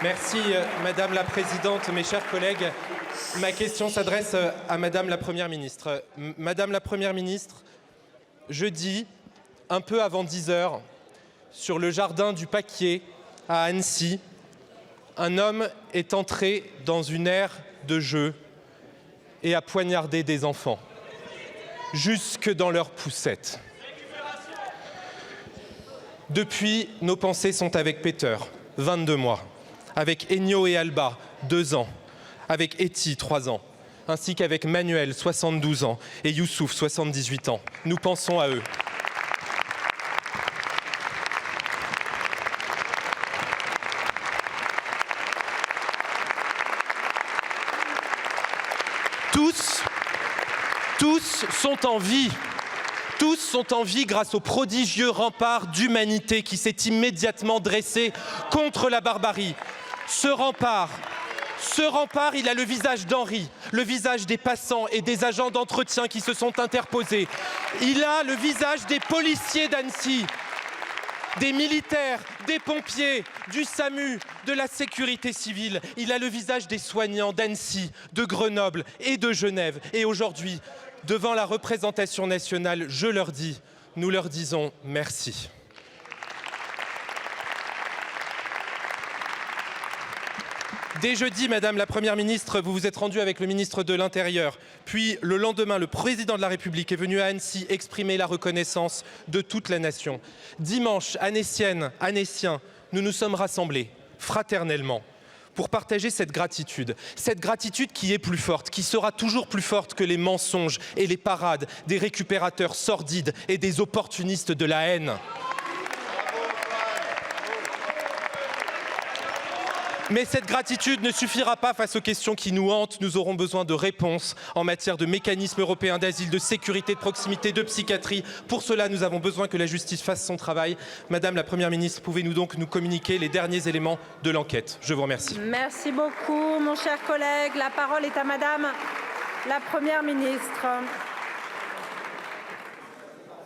Merci Madame la Présidente, mes chers collègues. Ma question s'adresse à Madame la Première ministre. Madame la Première ministre, jeudi, un peu avant 10 h, sur le jardin du Paquier à Annecy, un homme est entré dans une aire de jeu et a poignardé des enfants, jusque dans leurs poussettes. Depuis, nos pensées sont avec Peter, 22 mois, avec Ennio et Alba, 2 ans, avec Eti, 3 ans, ainsi qu'avec Manuel, 72 ans, et Youssouf, 78 ans. Nous pensons à eux. Tous sont en vie. Tous sont en vie grâce au prodigieux rempart d'humanité qui s'est immédiatement dressé contre la barbarie. Ce rempart, il a le visage d'Henri, le visage des passants et des agents d'entretien qui se sont interposés. Il a le visage des policiers d'Annecy, des militaires, des pompiers, du SAMU, de la sécurité civile. Il a le visage des soignants d'Annecy, de Grenoble et de Genève. Et aujourd'hui, devant la représentation nationale, je leur dis, nous leur disons merci. Dès jeudi, Madame la Première ministre, vous vous êtes rendue avec le ministre de l'Intérieur. Puis, le lendemain, le président de la République est venu à Annecy exprimer la reconnaissance de toute la nation. Dimanche, Annéciennes, Annéciens, nous nous sommes rassemblés, fraternellement, pour partager cette gratitude qui est plus forte, qui sera toujours plus forte que les mensonges et les parades des récupérateurs sordides et des opportunistes de la haine. Mais cette gratitude ne suffira pas face aux questions qui nous hantent. Nous aurons besoin de réponses en matière de mécanismes européens d'asile, de sécurité, de proximité, de psychiatrie. Pour cela, nous avons besoin que la justice fasse son travail. Madame la Première ministre, pouvez-vous donc nous communiquer les derniers éléments de l'enquête? Je vous remercie. Merci beaucoup, mon cher collègue. La parole est à Madame la Première ministre.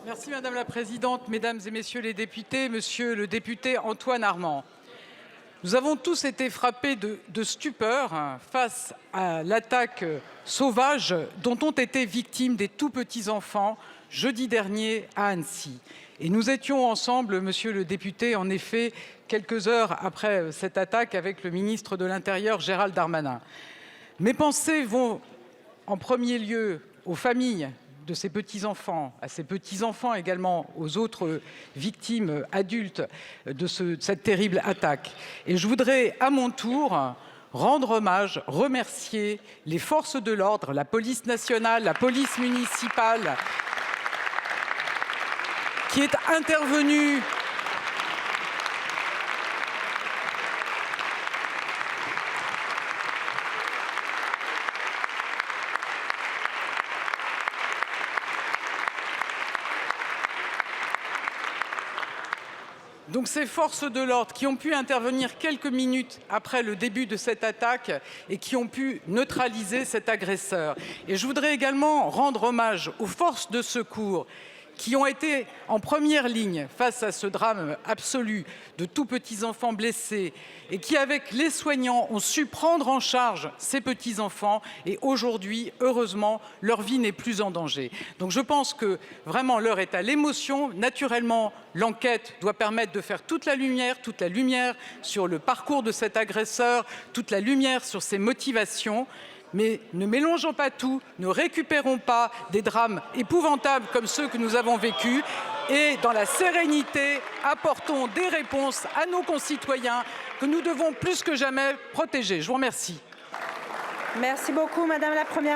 Merci Madame la Présidente, Mesdames et Messieurs les députés, Monsieur le député Antoine Armand. Nous avons tous été frappés de stupeur face à l'attaque sauvage dont ont été victimes des tout petits enfants jeudi dernier à Annecy. Et nous étions ensemble, Monsieur le député, en effet, quelques heures après cette attaque avec le ministre de l'Intérieur, Gérald Darmanin. Mes pensées vont en premier lieu aux familles de ces petits-enfants, à ces petits-enfants également, aux autres victimes adultes de cette terrible attaque. Et je voudrais à mon tour rendre hommage, remercier les forces de l'ordre, la police nationale, la police municipale, qui est intervenue Donc ces forces de l'ordre qui ont pu intervenir quelques minutes après le début de cette attaque et qui ont pu neutraliser cet agresseur. Et je voudrais également rendre hommage aux forces de secours qui ont été en première ligne face à ce drame absolu de tout petits enfants blessés et qui, avec les soignants, ont su prendre en charge ces petits enfants. Et aujourd'hui, heureusement, leur vie n'est plus en danger. Donc je pense que vraiment l'heure est à l'émotion. Naturellement, l'enquête doit permettre de faire toute la lumière sur le parcours de cet agresseur, toute la lumière sur ses motivations. Mais ne mélangeons pas tout, ne récupérons pas des drames épouvantables comme ceux que nous avons vécus et, dans la sérénité, apportons des réponses à nos concitoyens que nous devons plus que jamais protéger. Je vous remercie. Merci beaucoup, Madame la Première ministre.